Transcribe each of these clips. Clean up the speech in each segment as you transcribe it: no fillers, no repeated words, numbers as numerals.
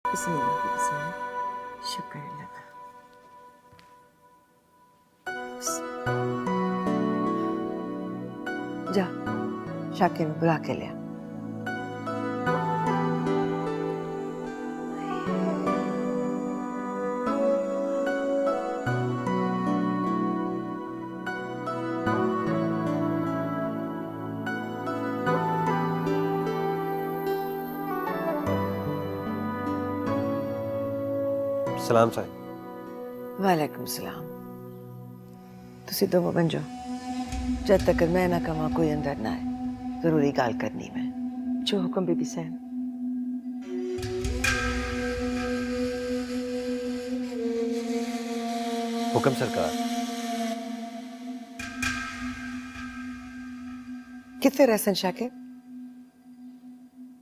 बिस्मिल्लाह बिस्मिल्लाह। शुक्र अल्लाह का। जा शाकिर बुला के ले। सलाम साहब। वालेकुम सलाम। तुसी दो बन जाओ जब तक मैं ना कमा कोई अंदर ना आए। जरूरी गाल करनी मैं। जो हुक्म बीबी सैन। हुक्म सरकार। कितने रहसन शाकिर?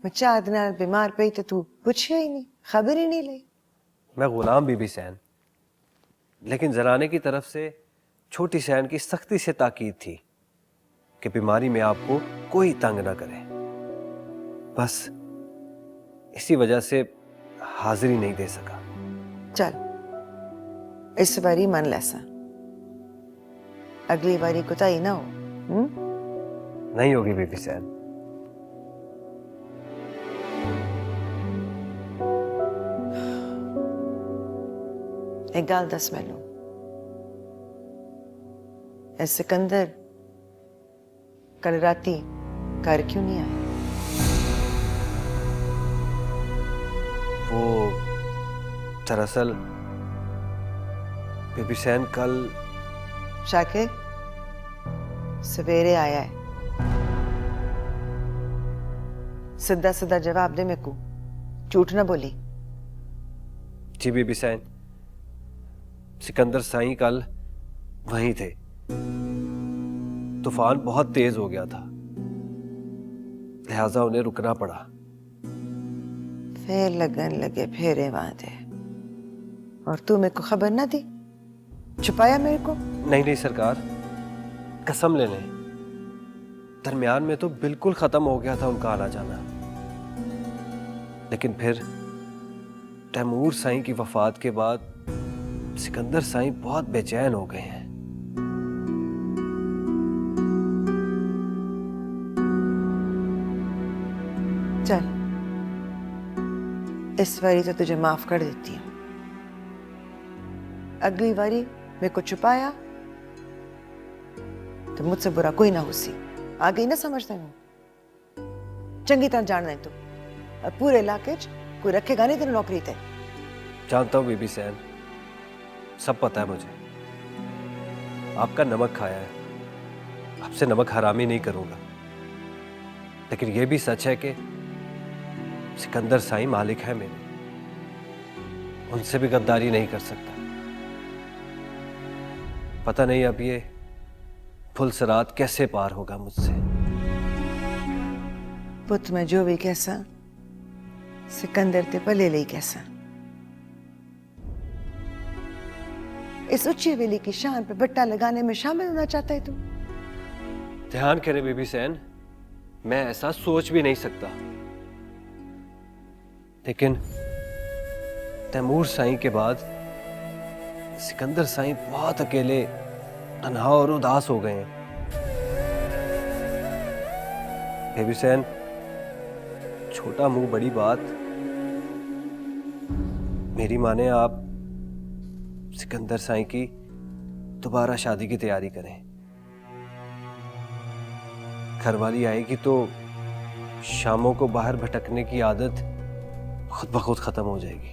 मैं 4 दिन बीमार पई तो तू पूछिया ही नहीं, खबर ही नहीं ली। मैं गुलाम बीबी सैन, लेकिन जराने की तरफ से छोटी सैन की सख्ती से ताकीद थी कि बीमारी में आपको कोई तंग ना करे। बस इसी वजह से हाजिरी नहीं दे सका। चल इस बारी मन लैसा, अगली बारी कुताई ना हो। नहीं होगी बीबी सैन। एक गाल दस मैनू, ए सिकंदर कल राती घर क्यों नहीं आए? वो दरअसल बीबी सैन कल। शाकिर सवेरे आया है। सीधा सीधा जवाब दे मेरे को, झूठ ना बोली। जी बीबी सैन, सिकंदर साईं कल वहीं थे। तूफान बहुत तेज हो गया था, लिहाजा उन्हें रुकना पड़ा। फिर लगन लगे फेरे बांधे और तू मेरे को खबर ना दी, छुपाया मेरे को। नहीं नहीं सरकार, कसम ले लें, दरमियान में तो बिल्कुल खत्म हो गया था उनका आना जाना। लेकिन फिर तैमूर साईं की वफात के बाद सिकंदर साईं बहुत बेचैन हो गए हैं। चल इस बारी तो तुझे माफ कर देती हूँ। अगली बारी मेरे को छुपाया तो मुझसे बुरा कोई ना हुसी। आ गई ना समझते हो? चंगी तरह जानना है तू, और पूरे इलाके च कोई रखेगा नहीं तेरी नौकरी ते। जानता हूं बीबी सैन, सब पता है मुझे। आपका नमक खाया है, आपसे नमक हरामी नहीं करूंगा। लेकिन यह भी सच है कि सिकंदर साईं मालिक है मेरे, उनसे भी गद्दारी नहीं कर सकता। पता नहीं अब ये फुलसरात कैसे पार होगा मुझसे। पुत मैं जो भी कैसा सिकंदर ते भले ले कैसा। इस उच्ची हवेली की शान पे बट्टा लगाने में शामिल होना चाहता है तू? ध्यान करे बीबी सैन, मैं ऐसा सोच भी नहीं सकता। लेकिन तैमूर साईं के बाद सिकंदर साईं बहुत अकेले, तन्हा और उदास हो गए हैं। बेबी सैन, छोटा मुंह बड़ी बात। मेरी माने आप सिकंदर साईं की दोबारा शादी की तैयारी करें। घरवाली आएगी तो शामों को बाहर भटकने की आदत खुद ब खुद खत्म हो जाएगी।